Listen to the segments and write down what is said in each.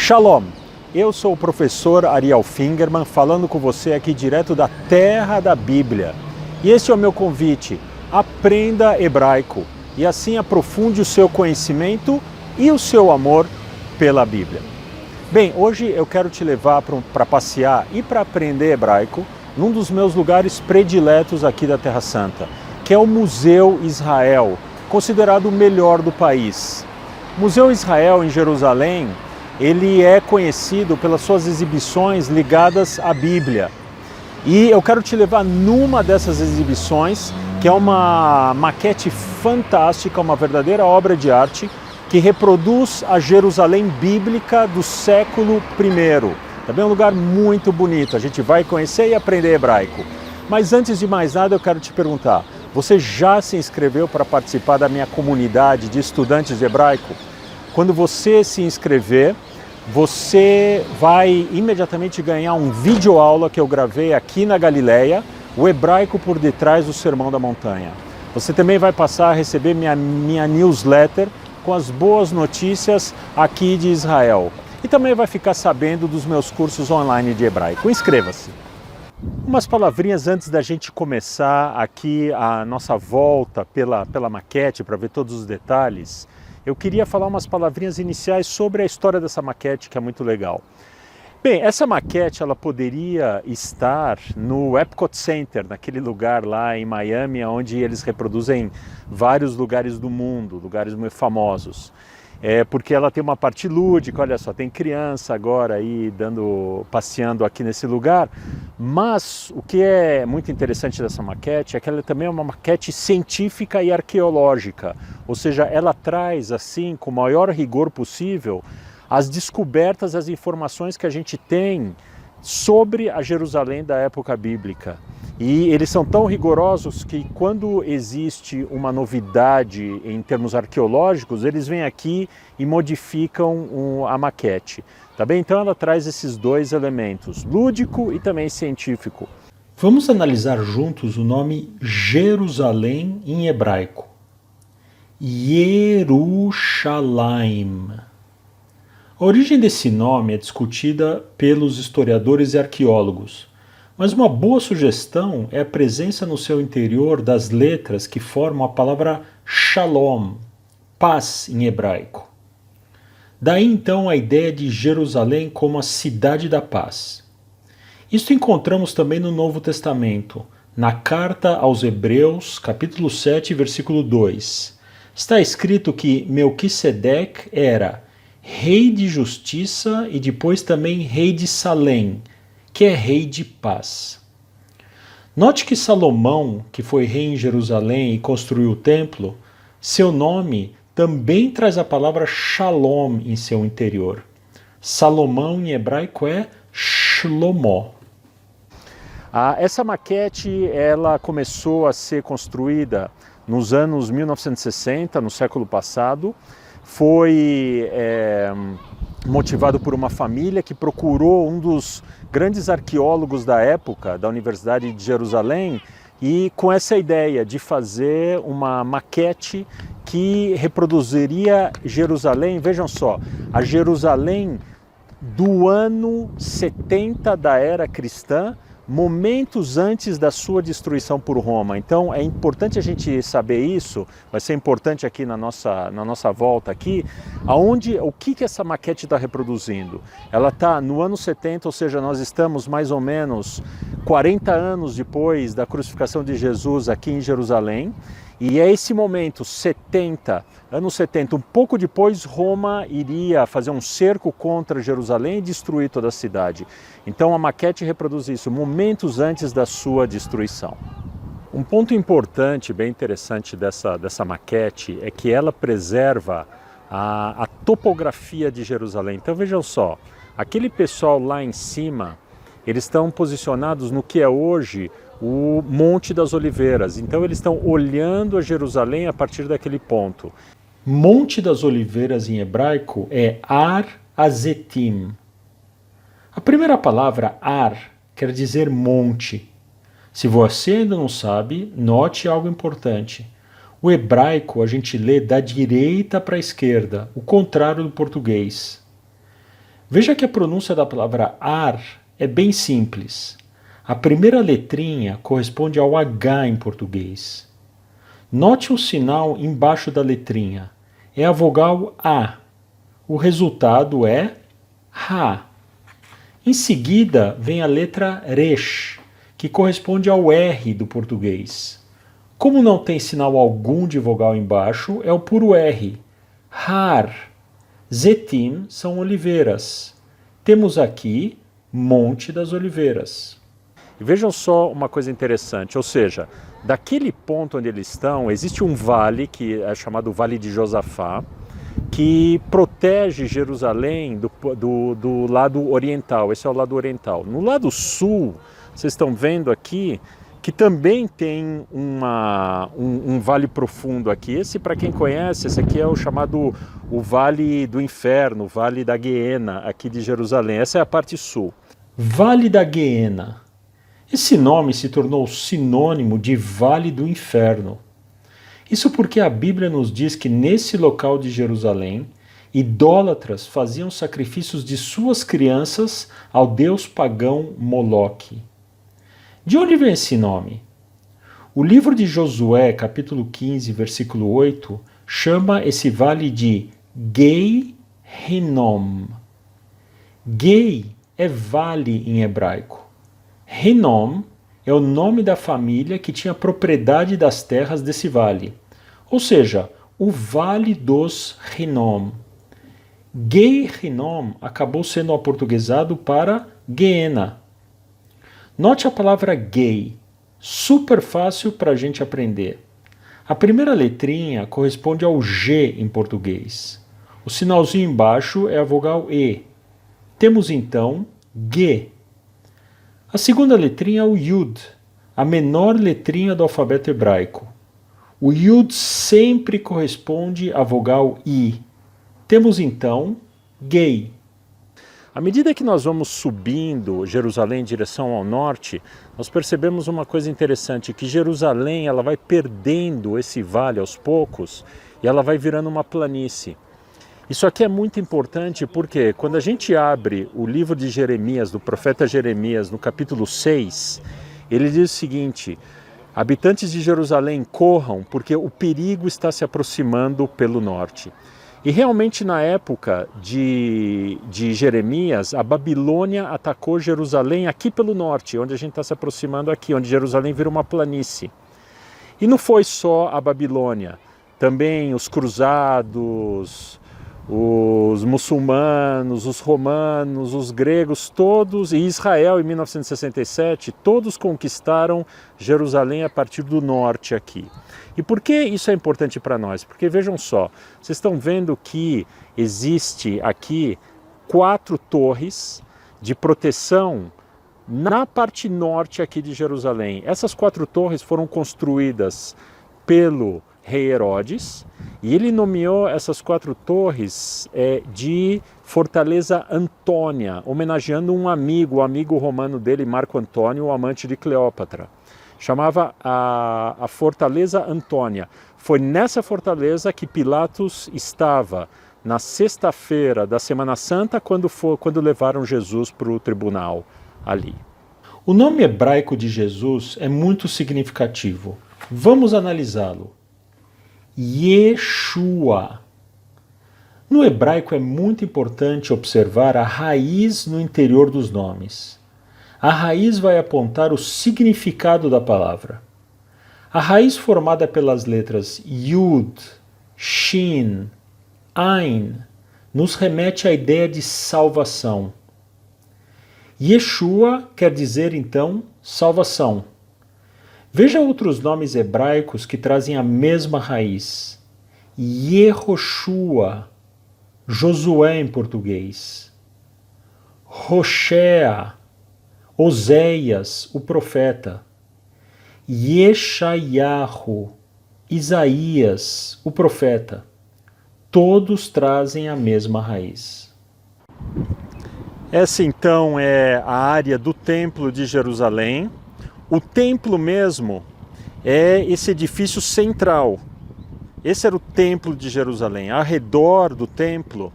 Shalom! Eu sou o professor Ariel Fingerman, falando com você aqui direto da terra da Bíblia. E este é o meu convite: aprenda hebraico e assim aprofunde o seu conhecimento e o seu amor pela Bíblia. Bem, hoje eu quero te levar para passear e para aprender hebraico num dos meus lugares prediletos aqui da Terra Santa, que é o Museu Israel, considerado o melhor do país. O Museu Israel em Jerusalém, ele é conhecido pelas suas exibições ligadas à Bíblia. E eu quero te levar numa dessas exibições, que é uma maquete fantástica, uma verdadeira obra de arte, que reproduz a Jerusalém bíblica do século I. Também é um lugar muito bonito, a gente vai conhecer e aprender hebraico. Mas antes de mais nada eu quero te perguntar, você já se inscreveu para participar da minha comunidade de estudantes de hebraico? Quando você se inscrever, você vai imediatamente ganhar um videoaula que eu gravei aqui na Galileia, o hebraico por detrás do Sermão da Montanha. Você também vai passar a receber minha newsletter com as boas notícias aqui de Israel. E também vai ficar sabendo dos meus cursos online de hebraico. Inscreva-se! Umas palavrinhas antes da gente começar aqui a nossa volta pela maquete para ver todos os detalhes. Eu queria falar umas palavrinhas iniciais sobre a história dessa maquete, que é muito legal. Bem, essa maquete ela poderia estar no Epcot Center, naquele lugar lá em Miami, onde eles reproduzem vários lugares do mundo, lugares muito famosos. Porque ela tem uma parte lúdica, olha só, tem criança agora aí passeando aqui nesse lugar, mas o que é muito interessante dessa maquete é que ela também é uma maquete científica e arqueológica, ou seja, ela traz assim, com o maior rigor possível, as descobertas, as informações que a gente tem sobre a Jerusalém da época bíblica. E eles são tão rigorosos que quando existe uma novidade em termos arqueológicos, eles vêm aqui e modificam a maquete. Tá bem? Então ela traz esses dois elementos, lúdico e também científico. Vamos analisar juntos o nome Jerusalém em hebraico. Yerushalayim. A origem desse nome é discutida pelos historiadores e arqueólogos. Mas uma boa sugestão é a presença no seu interior das letras que formam a palavra Shalom, paz em hebraico. Daí então a ideia de Jerusalém como a cidade da paz. Isso encontramos também no Novo Testamento, na carta aos Hebreus, capítulo 7, versículo 2. Está escrito que Melquisedeque era rei de justiça e depois também rei de Salém, que é rei de paz. Note que Salomão, que foi rei em Jerusalém e construiu o templo, seu nome também traz a palavra Shalom em seu interior. Salomão em hebraico é Shlomo. Essa maquete ela começou a ser construída nos anos 1960, no século passado. Foi motivado por uma família que procurou um dos grandes arqueólogos da época, da Universidade de Jerusalém, e com essa ideia de fazer uma maquete que reproduziria Jerusalém, vejam só, a Jerusalém do ano 70 da era cristã, momentos antes da sua destruição por Roma. Então é importante a gente saber isso, vai ser importante aqui na nossa volta aqui, o que essa maquete está reproduzindo. Ela está no ano 70, ou seja, nós estamos mais ou menos 40 anos depois da crucificação de Jesus aqui em Jerusalém, e é esse momento, anos 70, um pouco depois, Roma iria fazer um cerco contra Jerusalém e destruir toda a cidade. Então a maquete reproduz isso, momentos antes da sua destruição. Um ponto importante, bem interessante dessa maquete é que ela preserva a topografia de Jerusalém. Então vejam só, aquele pessoal lá em cima, eles estão posicionados no que é hoje o Monte das Oliveiras. Então eles estão olhando a Jerusalém a partir daquele ponto. Monte das Oliveiras em hebraico é Ar Azetim. A primeira palavra Ar quer dizer monte. Se você ainda não sabe, note algo importante. O hebraico a gente lê da direita para a esquerda, o contrário do português. Veja que a pronúncia da palavra ar é bem simples. A primeira letrinha corresponde ao H em português. Note o sinal embaixo da letrinha. É a vogal A. O resultado é Ra. Em seguida vem a letra Resh, que corresponde ao R do português. Como não tem sinal algum de vogal embaixo, é o puro R. Har. Zetim são oliveiras. Temos aqui Monte das Oliveiras. E vejam só uma coisa interessante, ou seja, daquele ponto onde eles estão, existe um vale, que é chamado Vale de Josafá, que protege Jerusalém do lado oriental. Esse é o lado oriental. No lado sul, vocês estão vendo aqui, que também tem um vale profundo aqui. Esse, para quem conhece, esse aqui é o chamado o Vale do Inferno, o Vale da Guiena, aqui de Jerusalém. Essa é a parte sul. Vale da Guiena. Esse nome se tornou sinônimo de Vale do Inferno. Isso porque a Bíblia nos diz que nesse local de Jerusalém, idólatras faziam sacrifícios de suas crianças ao deus pagão Moloque. De onde vem esse nome? O livro de Josué, capítulo 15, versículo 8, chama esse vale de Gei Hinnom. Gei é vale em hebraico. Hinnom é o nome da família que tinha propriedade das terras desse vale, ou seja, o Vale dos Hinnom. Gei Hinnom acabou sendo aportuguesado para Guiena. Note a palavra gay, super fácil para a gente aprender. A primeira letrinha corresponde ao G em português. O sinalzinho embaixo é a vogal E. Temos então G. A segunda letrinha é o Yud, a menor letrinha do alfabeto hebraico. O Yud sempre corresponde à vogal I. Temos então gay. À medida que nós vamos subindo Jerusalém em direção ao norte, nós percebemos uma coisa interessante, que Jerusalém ela vai perdendo esse vale aos poucos e ela vai virando uma planície. Isso aqui é muito importante porque quando a gente abre o livro de Jeremias, do profeta Jeremias, no capítulo 6, ele diz o seguinte: habitantes de Jerusalém, corram, porque o perigo está se aproximando pelo norte. E realmente na época de Jeremias, a Babilônia atacou Jerusalém aqui pelo norte, onde a gente está se aproximando aqui, onde Jerusalém vira uma planície. E não foi só a Babilônia, também os cruzados, os muçulmanos, os romanos, os gregos, todos, e Israel em 1967, todos conquistaram Jerusalém a partir do norte aqui. E por que isso é importante para nós? Porque vejam só, vocês estão vendo que existe aqui 4 torres de proteção na parte norte aqui de Jerusalém. Essas 4 torres foram construídas pelo rei Herodes, e ele nomeou essas 4 torres de Fortaleza Antônia, homenageando um amigo, o amigo romano dele, Marco Antônio, o amante de Cleópatra. Chamava a Fortaleza Antônia. Foi nessa fortaleza que Pilatos estava na sexta-feira da Semana Santa, quando levaram Jesus para o tribunal ali. O nome hebraico de Jesus é muito significativo. Vamos analisá-lo. Yeshua. No hebraico é muito importante observar a raiz no interior dos nomes. A raiz vai apontar o significado da palavra. A raiz formada pelas letras Yud, Shin, Ain nos remete à ideia de salvação. Yeshua quer dizer então salvação. Veja outros nomes hebraicos que trazem a mesma raiz. Yehoshua, Josué em português. Hoshea, Oséias, o profeta. Yeshayahu, Isaías, o profeta. Todos trazem a mesma raiz. Essa então é a área do Templo de Jerusalém. O templo mesmo é esse edifício central. Esse era o Templo de Jerusalém. Ao redor do templo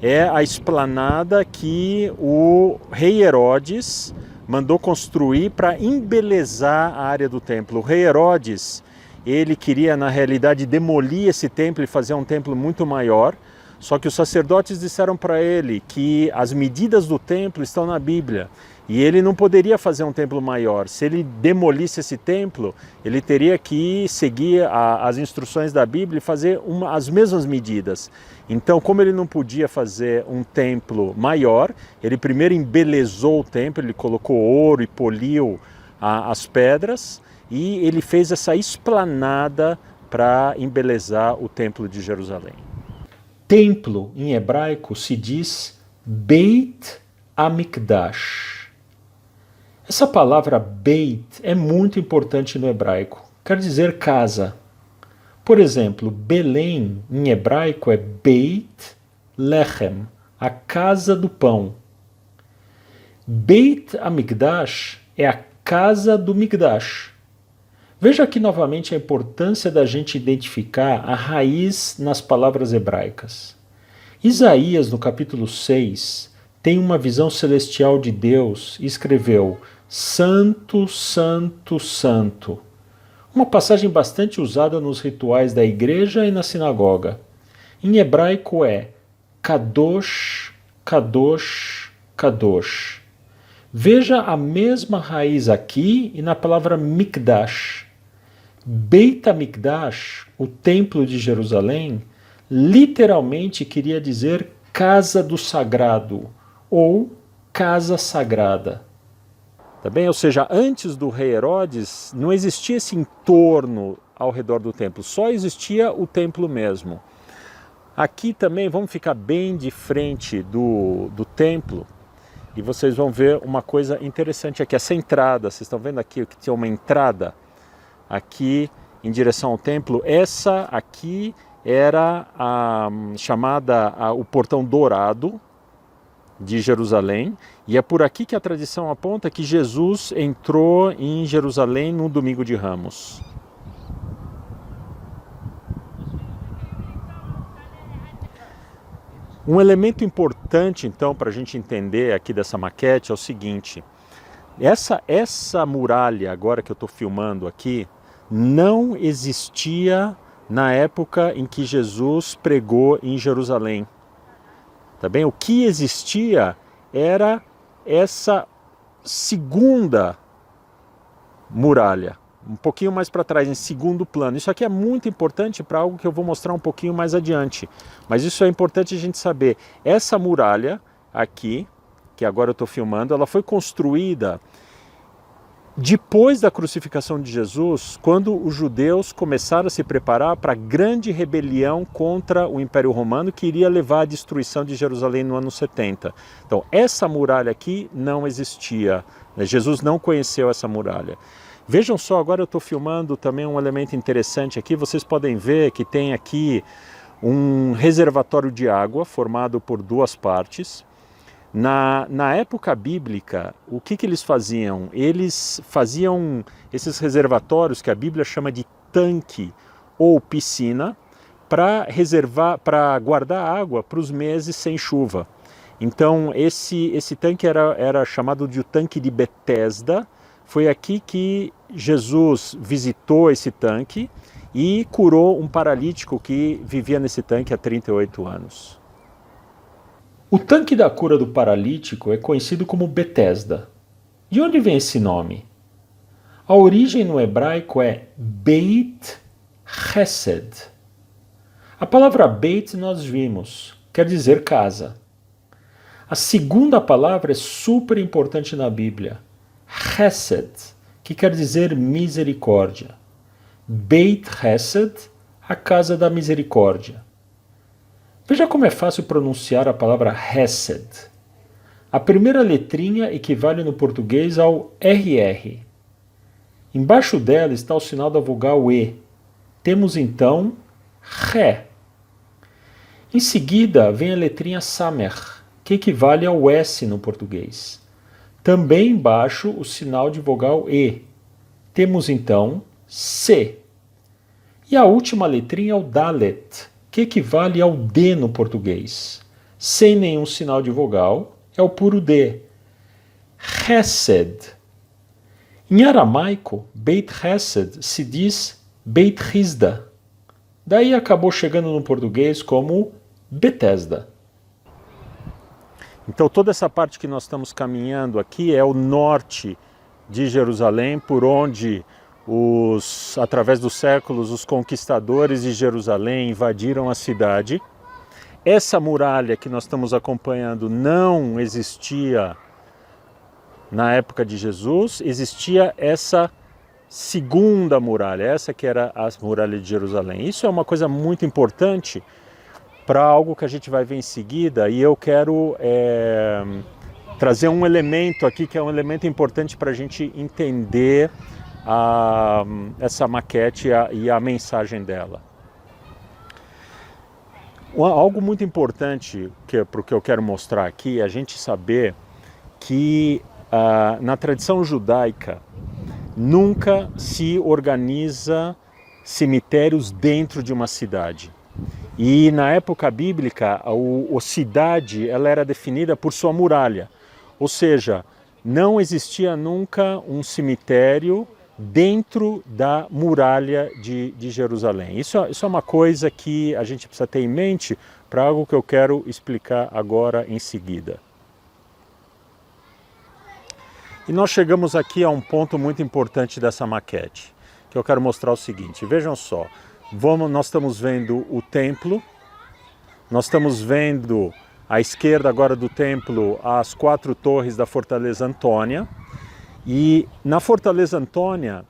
é a esplanada que o rei Herodes mandou construir para embelezar a área do templo. O rei Herodes, ele queria na realidade demolir esse templo e fazer um templo muito maior, só que os sacerdotes disseram para ele que as medidas do templo estão na Bíblia e ele não poderia fazer um templo maior. Se ele demolisse esse templo, ele teria que seguir as instruções da Bíblia e fazer as mesmas medidas. Então, como ele não podia fazer um templo maior, ele primeiro embelezou o templo, ele colocou ouro e poliu as pedras e ele fez essa esplanada para embelezar o templo de Jerusalém. Templo, em hebraico, se diz Beit Amikdash. Essa palavra Beit é muito importante no hebraico, quer dizer casa. Por exemplo, Belém, em hebraico, é Beit Lechem, a casa do pão. Beit Amikdash é a casa do Mikdash. Veja aqui novamente a importância da gente identificar a raiz nas palavras hebraicas. Isaías, no capítulo 6, tem uma visão celestial de Deus e escreveu Santo, Santo, Santo. Uma passagem bastante usada nos rituais da igreja e na sinagoga. Em hebraico é Kadosh, Kadosh, Kadosh. Veja a mesma raiz aqui e na palavra Mikdash. Beit HaMikdash, o templo de Jerusalém, literalmente queria dizer casa do sagrado ou casa sagrada. Tá bem? Ou seja, antes do rei Herodes não existia esse entorno ao redor do templo, só existia o templo mesmo. Aqui também vamos ficar bem de frente do templo e vocês vão ver uma coisa interessante aqui, essa entrada, vocês estão vendo aqui que tinha uma entrada aqui em direção ao templo. Essa aqui era o portão dourado de Jerusalém, e é por aqui que a tradição aponta que Jesus entrou em Jerusalém no domingo de Ramos. Um elemento importante então para a gente entender aqui dessa maquete é o seguinte: essa muralha agora que eu estou filmando aqui não existia na época em que Jesus pregou em Jerusalém. Tá bem? O que existia era essa segunda muralha, um pouquinho mais para trás, em segundo plano. Isso aqui é muito importante para algo que eu vou mostrar um pouquinho mais adiante. Mas isso é importante a gente saber. Essa muralha aqui, que agora eu estou filmando, ela foi construída depois da crucificação de Jesus, quando os judeus começaram a se preparar para a grande rebelião contra o Império Romano, que iria levar à destruição de Jerusalém no ano 70. Então, essa muralha aqui não existia. Jesus não conheceu essa muralha. Vejam só, agora eu estou filmando também um elemento interessante aqui. Vocês podem ver que tem aqui um reservatório de água formado por duas partes. Na época bíblica, o que eles faziam? Eles faziam esses reservatórios que a Bíblia chama de tanque ou piscina para guardar água para os meses sem chuva. Então esse tanque era chamado de o tanque de Betesda. Foi aqui que Jesus visitou esse tanque e curou um paralítico que vivia nesse tanque há 38 anos. O tanque da cura do paralítico é conhecido como Betesda. De onde vem esse nome? A origem no hebraico é Beit Chesed. A palavra Beit nós vimos, quer dizer casa. A segunda palavra é super importante na Bíblia, Chesed, que quer dizer misericórdia. Beit Chesed, a casa da misericórdia. Veja como é fácil pronunciar a palavra Hesed. A primeira letrinha equivale no português ao RR. Embaixo dela está o sinal da vogal E. Temos então Ré. Em seguida vem a letrinha Samer, que equivale ao S no português. Também embaixo o sinal de vogal E. Temos então C. E a última letrinha é o Dalet, que equivale ao D no português. sem nenhum sinal de vogal, é o puro D. Hesed. Em aramaico, Beit Hesed se diz Beit Hizda. Daí acabou chegando no português como Betesda. Então toda essa parte que nós estamos caminhando aqui é o norte de Jerusalém, por onde através dos séculos os conquistadores de Jerusalém invadiram a cidade. Essa muralha que nós estamos acompanhando não existia na época de Jesus, existia essa segunda muralha, essa que era a muralha de Jerusalém. Isso é uma coisa muito importante para algo que a gente vai ver em seguida, e eu quero trazer um elemento aqui que é um elemento importante para a gente entender essa maquete e a mensagem dela. Algo muito importante para o que eu quero mostrar aqui é a gente saber que na tradição judaica nunca se organiza cemitérios dentro de uma cidade. E na época bíblica, a cidade ela era definida por sua muralha. Ou seja, não existia nunca um cemitério dentro da muralha de Jerusalém. Isso é uma coisa que a gente precisa ter em mente para algo que eu quero explicar agora em seguida. E nós chegamos aqui a um ponto muito importante dessa maquete, que eu quero mostrar o seguinte. Vejam só, nós estamos vendo o templo, nós estamos vendo à esquerda agora do templo as 4 torres da Fortaleza Antônia, e na Fortaleza Antônia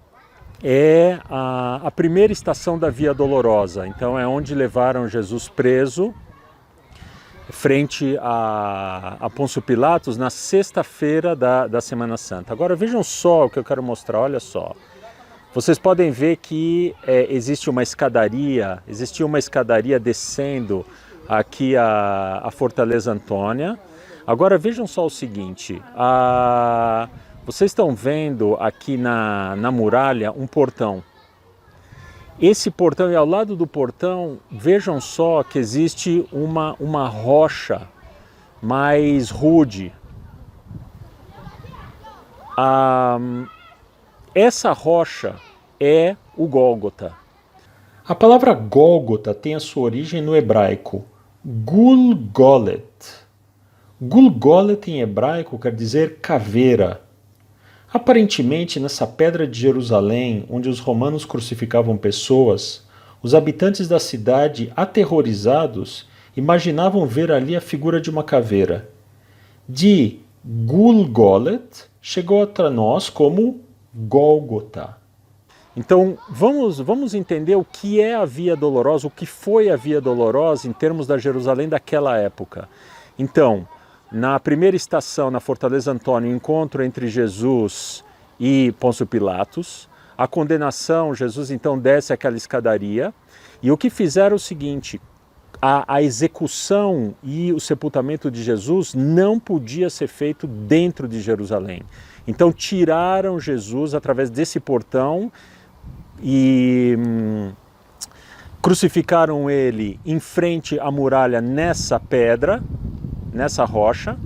é a primeira estação da Via Dolorosa, então é onde levaram Jesus preso, frente a Pôncio Pilatos, na sexta-feira da Semana Santa. Agora vejam só o que eu quero mostrar, olha só. Vocês podem ver que existia uma escadaria descendo aqui a Fortaleza Antônia. Agora vejam só o seguinte, vocês estão vendo aqui na muralha um portão. Esse portão, e ao lado do portão, vejam só que existe uma rocha mais rude. Essa rocha é o Gólgota. A palavra Gólgota tem a sua origem no hebraico Gulgolet. Gulgolet em hebraico quer dizer caveira. Aparentemente, nessa pedra de Jerusalém, onde os romanos crucificavam pessoas, os habitantes da cidade, aterrorizados, imaginavam ver ali a figura de uma caveira. De Gulgolet chegou até nós como Gólgota. Então, vamos entender o que é a Via Dolorosa, o que foi a Via Dolorosa em termos da Jerusalém daquela época. Então, na primeira estação, na Fortaleza Antônia, o encontro entre Jesus e Pôncio Pilatos. A condenação, Jesus então desce aquela escadaria. E o que fizeram é o seguinte, a execução e o sepultamento de Jesus não podia ser feito dentro de Jerusalém. Então tiraram Jesus através desse portão e crucificaram ele em frente à muralha nessa pedra, nessa rocha,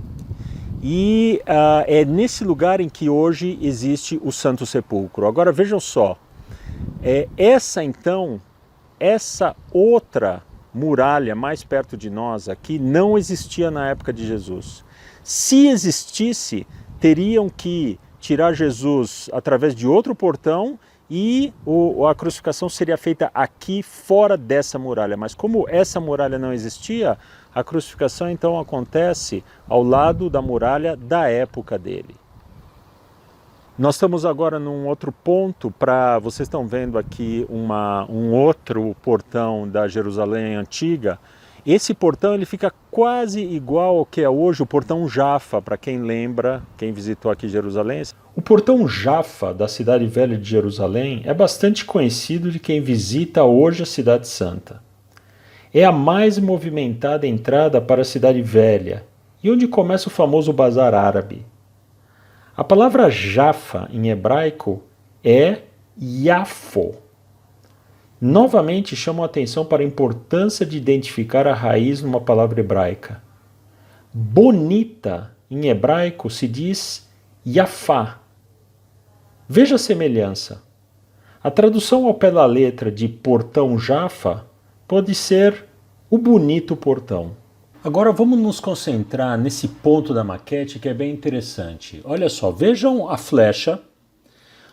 e é nesse lugar em que hoje existe o Santo Sepulcro. Agora vejam só, essa outra muralha mais perto de nós aqui não existia na época de Jesus. Se existisse, teriam que tirar Jesus através de outro portão e a crucificação seria feita aqui fora dessa muralha. Mas como essa muralha não existia, a crucificação então acontece ao lado da muralha da época dele. Nós estamos agora num outro ponto, vocês estão vendo aqui um outro portão da Jerusalém antiga. Esse portão ele fica quase igual ao que é hoje o portão Jafa, para quem lembra, quem visitou aqui Jerusalém. O portão Jafa da cidade velha de Jerusalém é bastante conhecido de quem visita hoje a cidade santa. É a mais movimentada entrada para a cidade velha e onde começa o famoso bazar árabe. A palavra Jafa em hebraico é Yafo. Novamente chamam a atenção para a importância de identificar a raiz numa palavra hebraica. Bonita, em hebraico, se diz Yafá. Veja a semelhança. A tradução ao pé da letra de portão Jaffa pode ser o bonito portão. Agora vamos nos concentrar nesse ponto da maquete que é bem interessante. Olha só, vejam a flecha.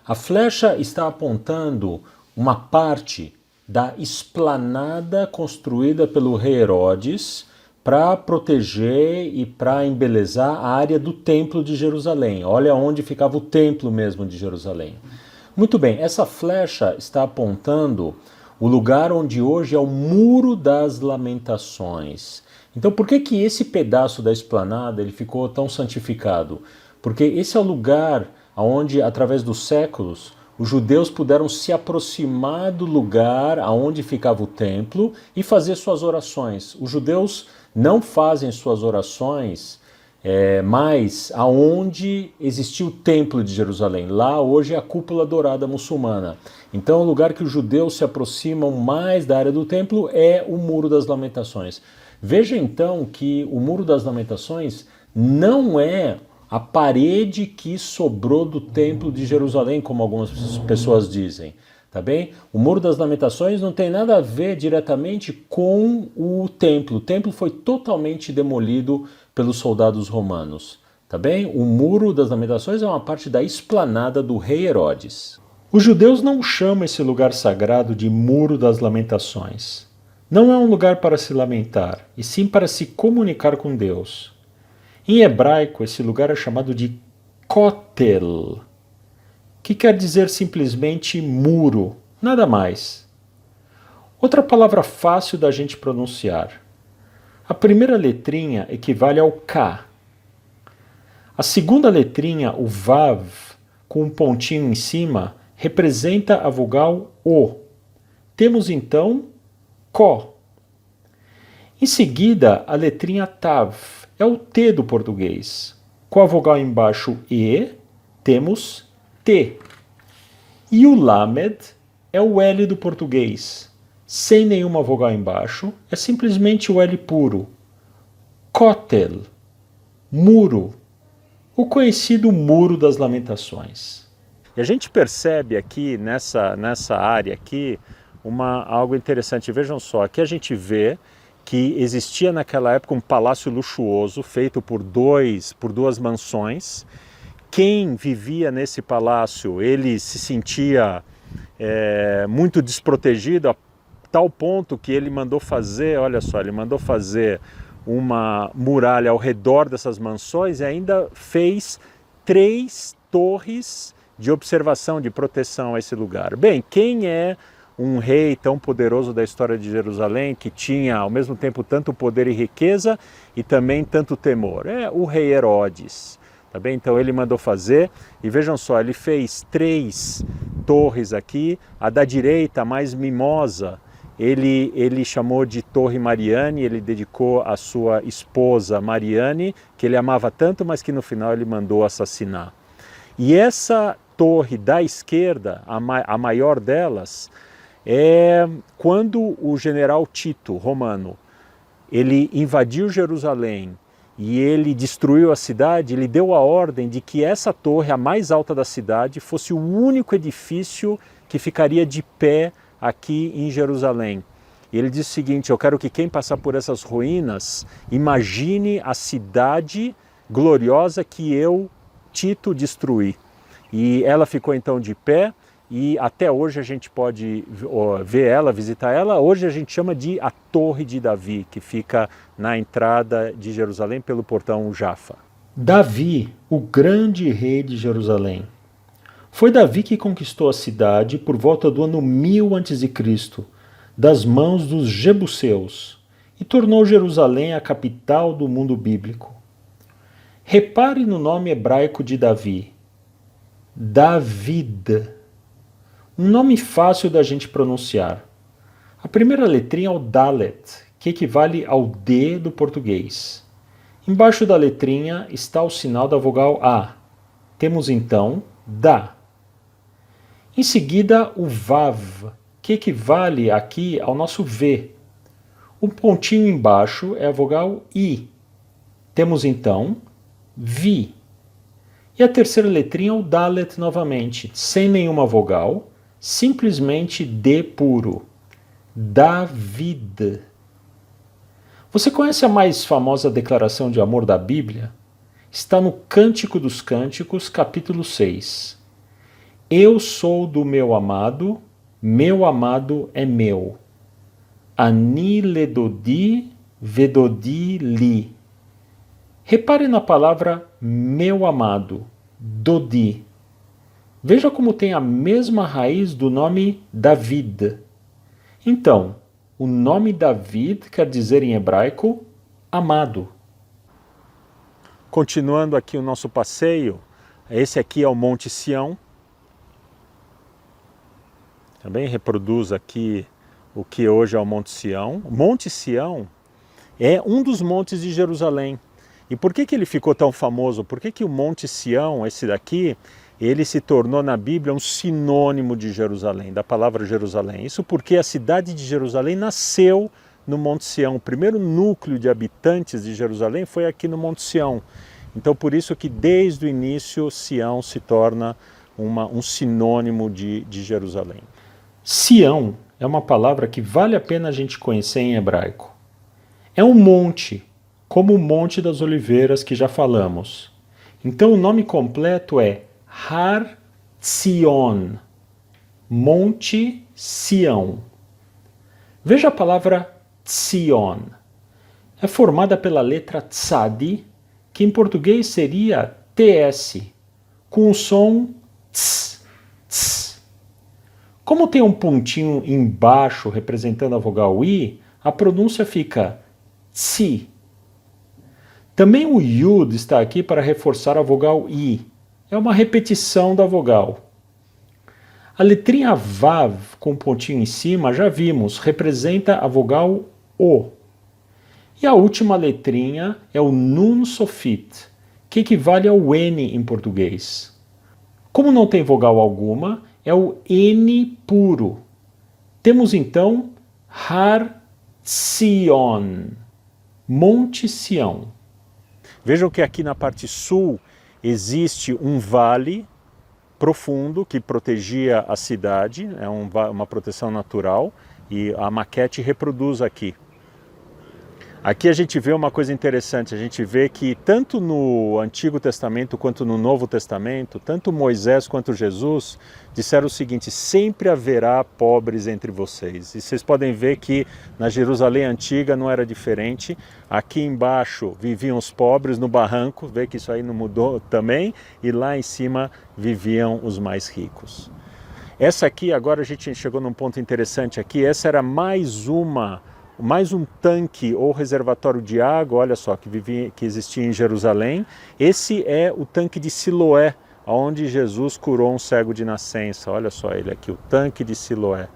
A flecha está apontando uma parte da esplanada construída pelo rei Herodes para proteger e para embelezar a área do templo de Jerusalém. Olha onde ficava o templo mesmo de Jerusalém. Muito bem, essa flecha está apontando o lugar onde hoje é o Muro das Lamentações. Então por que esse pedaço da esplanada ele ficou tão santificado? Porque esse é o lugar onde, através dos séculos, os judeus puderam se aproximar do lugar onde ficava o templo e fazer suas orações. Os judeus não fazem suas orações mais aonde existia o templo de Jerusalém. Lá hoje é a cúpula dourada muçulmana. Então o lugar que os judeus se aproximam mais da área do templo é o Muro das Lamentações. Veja então que o Muro das Lamentações não é a parede que sobrou do templo de Jerusalém, como algumas pessoas dizem. Tá bem? O Muro das Lamentações não tem nada a ver diretamente com o templo. O templo foi totalmente demolido pelos soldados romanos. Tá bem? O Muro das Lamentações é uma parte da esplanada do rei Herodes. Os judeus não chamam esse lugar sagrado de Muro das Lamentações. Não é um lugar para se lamentar, e sim para se comunicar com Deus. Em hebraico, esse lugar é chamado de Kotel, que quer dizer simplesmente muro, nada mais. Outra palavra fácil da gente pronunciar. A primeira letrinha equivale ao K. A segunda letrinha, o Vav, com um pontinho em cima, representa a vogal O. Temos então Ko. Em seguida, a letrinha Tav, é o T do português. Com a vogal embaixo E, temos T. E o Lamed é o L do português. Sem nenhuma vogal embaixo, é simplesmente o L puro. Kotel, muro, o conhecido Muro das Lamentações. E a gente percebe aqui, nessa área aqui, algo interessante. Vejam só, aqui a gente vê que existia naquela época um palácio luxuoso, feito por duas mansões. Quem vivia nesse palácio, ele se sentia muito desprotegido, a tal ponto que ele mandou fazer, olha só, ele mandou fazer uma muralha ao redor dessas mansões e ainda fez 3 torres de observação, de proteção a esse lugar. Bem, quem é um rei tão poderoso da história de Jerusalém, que tinha ao mesmo tempo tanto poder e riqueza e também tanto temor? É o rei Herodes. Tá bem? Então ele mandou fazer, e vejam só, ele fez 3 torres aqui. A da direita, a mais mimosa, ele chamou de Torre Mariane, ele dedicou à sua esposa Mariane, que ele amava tanto, mas que no final ele mandou assassinar. E essa torre da esquerda, a maior delas, é quando o general Tito, romano, ele invadiu Jerusalém e ele destruiu a cidade, ele deu a ordem de que essa torre, a mais alta da cidade, fosse o único edifício que ficaria de pé aqui em Jerusalém. E ele disse o seguinte: eu quero que quem passar por essas ruínas imagine a cidade gloriosa que eu, Tito, destruí. E ela ficou então de pé, e até hoje a gente pode ver ela, visitar ela. Hoje a gente chama de a Torre de Davi, que fica na entrada de Jerusalém pelo portão Jaffa. Davi, o grande rei de Jerusalém. Foi Davi que conquistou a cidade por volta do ano 1000 a.C., das mãos dos jebuseus, e tornou Jerusalém a capital do mundo bíblico. Repare no nome hebraico de Davi, David. Um nome fácil da gente pronunciar. A primeira letrinha é o Dalet, que equivale ao D do português. Embaixo da letrinha está o sinal da vogal A. Temos então Da. Em seguida, o Vav, que equivale aqui ao nosso V. O pontinho embaixo é a vogal I. Temos então Vi. E a terceira letrinha é o Dalet novamente, sem nenhuma vogal, simplesmente D puro. David. Você conhece a mais famosa declaração de amor da Bíblia? Está no Cântico dos Cânticos, capítulo 6. Eu sou do meu amado é meu. Ani ledodi vedodi li. Repare na palavra meu amado, dodi. Veja como tem a mesma raiz do nome David. Então, o nome David quer dizer em hebraico amado. Continuando aqui o nosso passeio, esse aqui é o Monte Sião. Também reproduz aqui o que hoje é o Monte Sião. O Monte Sião é um dos montes de Jerusalém. E por que ele ficou tão famoso? Por que o Monte Sião, esse daqui, ele se tornou na Bíblia um sinônimo de Jerusalém, da palavra Jerusalém? Isso porque a cidade de Jerusalém nasceu no Monte Sião. O primeiro núcleo de habitantes de Jerusalém foi aqui no Monte Sião. Então por isso que desde o início Sião se torna um sinônimo de Jerusalém. Sião é uma palavra que vale a pena a gente conhecer em hebraico. É um monte, como o Monte das Oliveiras que já falamos. Então o nome completo é Har Tzion, Monte Sião. Veja a palavra Tzion. É formada pela letra Tzadi, que em português seria TS, com o som Tz, Tz. Como tem um pontinho embaixo representando a vogal I, a pronúncia fica Tzi. Também o Yud está aqui para reforçar a vogal I. É uma repetição da vogal. A letrinha Vav, com um pontinho em cima, já vimos, representa a vogal O. E a última letrinha é o Nun Sofit, que equivale ao N em português. Como não tem vogal alguma, é o N puro. Temos então Har Tzion, Monte Sião. Vejam que aqui na parte sul existe um vale profundo que protegia a cidade, é uma proteção natural, e a maquete reproduz aqui. Aqui a gente vê uma coisa interessante, a gente vê que tanto no Antigo Testamento quanto no Novo Testamento, tanto Moisés quanto Jesus disseram o seguinte: sempre haverá pobres entre vocês. E vocês podem ver que na Jerusalém Antiga não era diferente. Aqui embaixo viviam os pobres no barranco, vê que isso aí não mudou também, e lá em cima viviam os mais ricos. Essa aqui, agora a gente chegou num ponto interessante aqui, essa era mais um tanque ou reservatório de água, olha só, que existia em Jerusalém. Esse é o tanque de Siloé, onde Jesus curou um cego de nascença. Olha só ele aqui, o tanque de Siloé,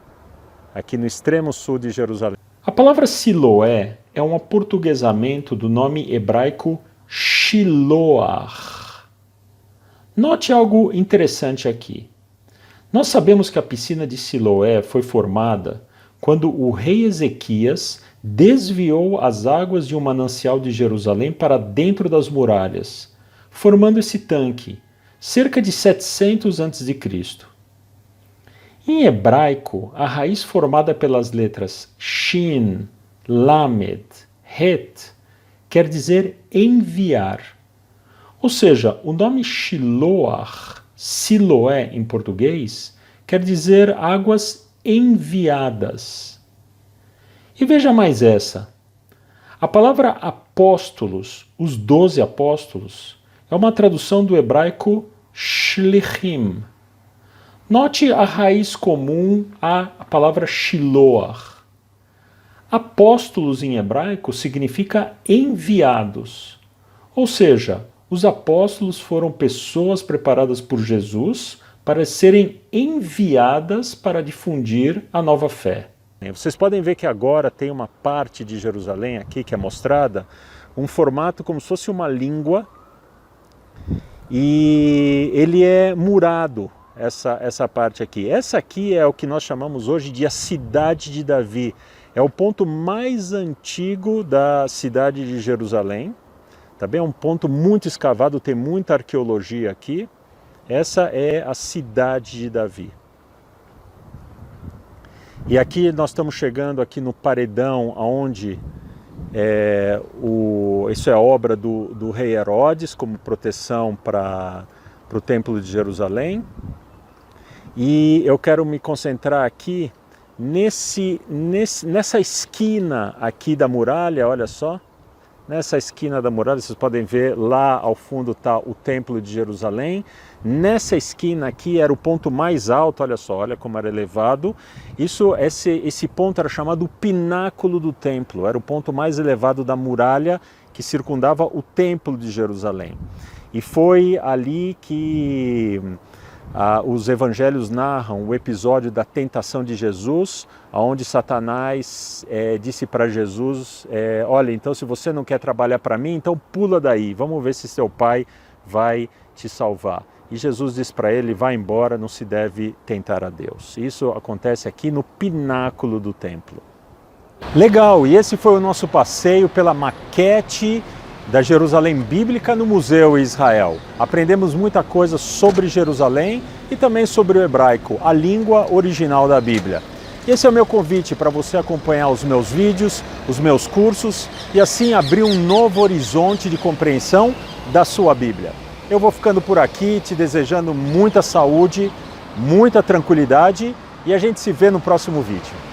aqui no extremo sul de Jerusalém. A palavra Siloé é um aportuguesamento do nome hebraico Shiloah. Note algo interessante aqui. Nós sabemos que a piscina de Siloé foi formada quando o rei Ezequias desviou as águas de um manancial de Jerusalém para dentro das muralhas, formando esse tanque, cerca de 700 a.C. Em hebraico, a raiz formada pelas letras Shin, Lamed, Het, quer dizer enviar. Ou seja, o nome Shiloah, Siloé em português, quer dizer águas enviadas. E veja mais essa. A palavra apóstolos, os 12 apóstolos, é uma tradução do hebraico shlichim. Note a raiz comum à palavra shiloah. Apóstolos em hebraico significa enviados. Ou seja, os apóstolos foram pessoas preparadas por Jesus para serem enviadas para difundir a nova fé. Vocês podem ver que agora tem uma parte de Jerusalém aqui que é mostrada, um formato como se fosse uma língua, e ele é murado, essa parte aqui. Essa aqui é o que nós chamamos hoje de a Cidade de Davi. É o ponto mais antigo da cidade de Jerusalém. Tá bem? É um ponto muito escavado, tem muita arqueologia aqui. Essa é a cidade de Davi. E aqui nós estamos chegando aqui no paredão, onde isso é obra do rei Herodes, como proteção para o Templo de Jerusalém. E eu quero me concentrar aqui nessa esquina aqui da muralha, olha só. Nessa esquina da muralha, vocês podem ver lá ao fundo está o Templo de Jerusalém. Nessa esquina aqui era o ponto mais alto, olha só, olha como era elevado. Esse ponto era chamado Pináculo do Templo, era o ponto mais elevado da muralha que circundava o Templo de Jerusalém. E foi ali que os evangelhos narram o episódio da tentação de Jesus, onde Satanás disse para Jesus, olha, então se você não quer trabalhar para mim, então pula daí, vamos ver se seu pai vai te salvar. E Jesus diz para ele, vai embora, não se deve tentar a Deus. Isso acontece aqui no pináculo do templo. Legal, e esse foi o nosso passeio pela maquete da Jerusalém Bíblica no Museu Israel. Aprendemos muita coisa sobre Jerusalém e também sobre o hebraico, a língua original da Bíblia. Esse é o meu convite para você acompanhar os meus vídeos, os meus cursos e assim abrir um novo horizonte de compreensão da sua Bíblia. Eu vou ficando por aqui, te desejando muita saúde, muita tranquilidade e a gente se vê no próximo vídeo.